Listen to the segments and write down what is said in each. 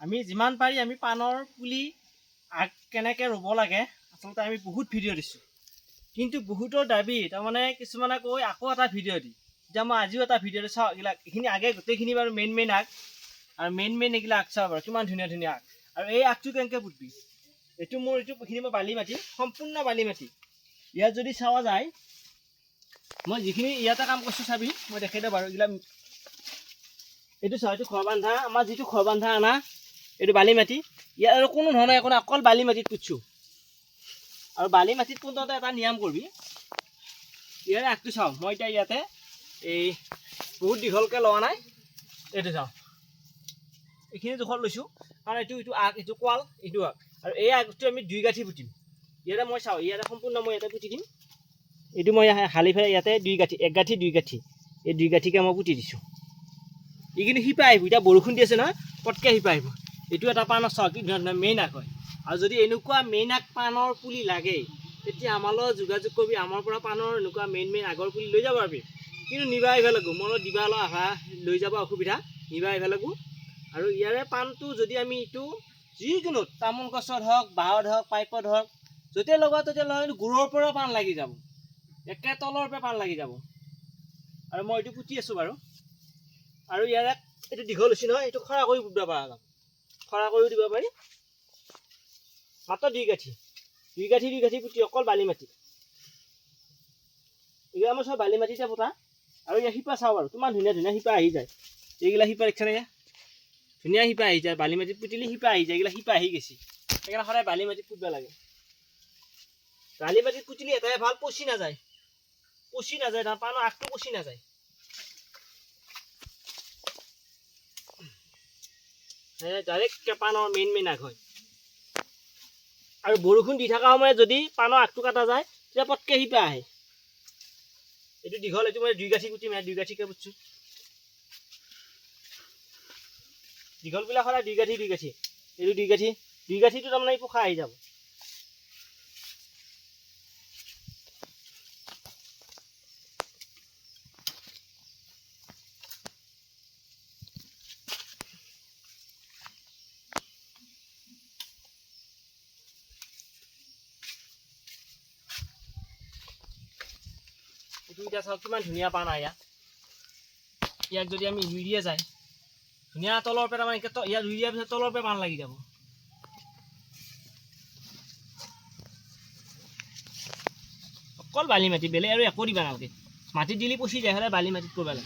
আমি যিমান পাৰি আমি পাণৰ পুলি আগ কেনেকৈ ৰুব লাগে আচলতে আমি বহুত ভিডিঅ' দিছোঁ, কিন্তু বহুতৰ দাবী তাৰমানে কিছুমানে কৈ আকৌ এটা ভিডিঅ' দি, এতিয়া মই আজিও এটা ভিডিঅ' দি চাওঁ। এইখিনি আগে গোটেইখিনি বাৰু মেইন আগ আৰু মেইন এইগিলা আগ চাওঁ বাৰু কিমান ধুনীয়া ধুনীয়া আগ। আৰু এই আগটো কেনেকৈ পুতবি, এইখিনি মই বালি মাটি, সম্পূৰ্ণ বালি মাটি। ইয়াত যদি চাৱা যায়, মই যিখিনি ইয়াতে কাম কৰিছোঁ চাবি, মই দেখাই দিওঁ বাৰু। এইগিলা এইটো চাওঁ, এইটো ঘৰ বান্ধা, আমাৰ যিটো ঘৰ বান্ধা আনা এইটো বালি মাটি। ইয়াত আৰু কোনো ধৰণৰ একো নাই, অকল বালি মাটিত পুতছোঁ। আৰু বালি মাটিত পুতোঁতে এটা নিয়ম কৰিবি, ইয়াৰে আগটো চাওঁ। মই এতিয়া ইয়াতে এই বহুত দীঘলকৈ লোৱা নাই, এইটো চাওঁ, এইখিনি জোখত লৈছোঁ। কাৰণ এইটো আগ, এইটো কোৱাল, এইটো আগ। আৰু এই আগটো আমি 2 গাঁঠি পুতিম। ইয়াতে মই চাওঁ, ইয়াতে সম্পূৰ্ণ মই ইয়াতে পুতি দিম। এইটো মই হালি ফেলাই ইয়াতে 2 গাঁঠি, 1 গাঁঠি 2 গাঁঠি, এই 2 গাঁঠিকৈ মই পুতি দিছোঁ। ই কিন্তু শিপা আহিব, এতিয়া বৰষুণ দি আছে নহয়, পটকৈ শিপা আহিব। এইটো এটা পাণৰ চাওঁ কি ধুনীয়া মেইন আগ হয়। আৰু যদি এনেকুৱা মেইন আগ পাণৰ পুলি লাগে, তেতিয়া আমাৰ লগত যোগাযোগ কৰিবি। আমাৰ পৰা পাণৰ এনেকুৱা মেইন আগৰ পুলি লৈ যাব পাৰিবি, কিন্তু নিবা আহিব লাগিব। মই দিবা আহা লৈ যাব অসুবিধা, নিবা আহিব লাগিব। আৰু ইয়াৰে পাণটো যদি আমি এইটো যিকোনো তামোল গছত হওক, বাঁহত হওক, পাইপত হওক, য'তে লগা ত'তে লগা, গুৰৰ পৰা পাণ লাগি যাব, একে তলৰ পৰা পাণ লাগি যাব। আৰু মই এইটো পুতি আছোঁ বাৰু। আৰু ইয়াৰে এইটো দীঘল হৈছে নহয়, এইটো খৰা কৰি পুতিব পৰা যাব, খৰা কৰিও দিব পাৰি। মাত্ৰ 2 গাঁঠি 2 গাঁঠি 2 গাঁঠি পুতি, অকল বালি মাটি। এইগিলা আমাৰ চব বালি মাটিতে পোতা। আৰু ইয়াৰ শিপা চাওঁ বাৰু, কিমান ধুনীয়া ধুনীয়া শিপা আহি যায়। এইগিলা শিপা দেখিছা নে, ধুনীয়া শিপা আহি যায়। বালি মাটিত পুতিলে শিপা আহি যায়, এইগিলা শিপা আহি গৈছে। সেইকাৰণে সদায় বালি মাটিত পুতিব লাগে। বালি মাটিত পুতিলে এটাই ভাল, পচি নাযায় তাৰ পাণৰ আগটো পচি নাযায়। ডাইৰেক্ট পাণৰ মেইন আগ হয়। আৰু বৰষুণ দি থকা সময়ত যদি পাণৰ আগটো কাটা যায়, তেতিয়া পটকৈ শিপা আহে। এইটো দীঘল, এইটো মই 2 গাঁঠি পুতিম, 2 গাঁঠিকৈ পুতিছোঁ। দীঘলবিলাক সদায় 2 গাঁঠি 2 গাঁঠি, এইটো 2 গাঁঠি 2 গাঁঠিটো তাৰমানে এই পোখা আহি যাব। এইটো এতিয়া চাওক কিমান ধুনীয়া পাণ আহে। ইয়াক যদি আমি ৰুই দিয়া যায়, ধুনীয়া তলৰ পৰা তাৰমানে ইয়াত ৰুই দিয়াৰ পিছত তলৰ পৰা পাণ লাগি যাব। অকল বালি মাটি, বেলেগ আৰু একো দিবা নালাগে। মাটিত দিলে পচি যায়, হ'লে বালি মাটিত কৰিব লাগে।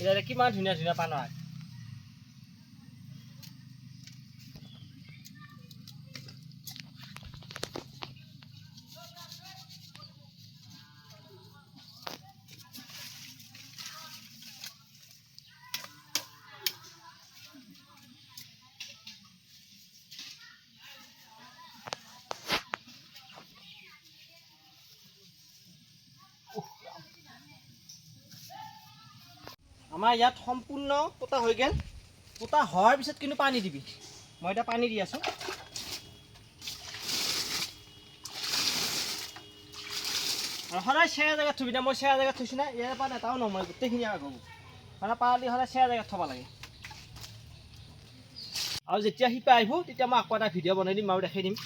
এতিয়া কিমান ধুনীয়া ধুনীয়া পাণ আগ। আমাৰ ইয়াত সম্পূৰ্ণ পোতা হৈ গ'ল। পোতা হোৱাৰ পিছত কিন্তু পানী দিবি। মই এতিয়া পানী দি আছোঁ। আৰু সদায় চেৰা জেগাত থবি না, মই চেৰা জেগাত থৈছোঁ না, ইয়াৰ পৰা এটাও নমৰে, গোটেইখিনি আগ হ'ব। মানে পানী সদায় চেৰা জেগাত থ'ব লাগে। আৰু যেতিয়া শিপা আহিব, তেতিয়া মই আকৌ এটা ভিডিঅ' বনাই দিম আৰু দেখাই দিম।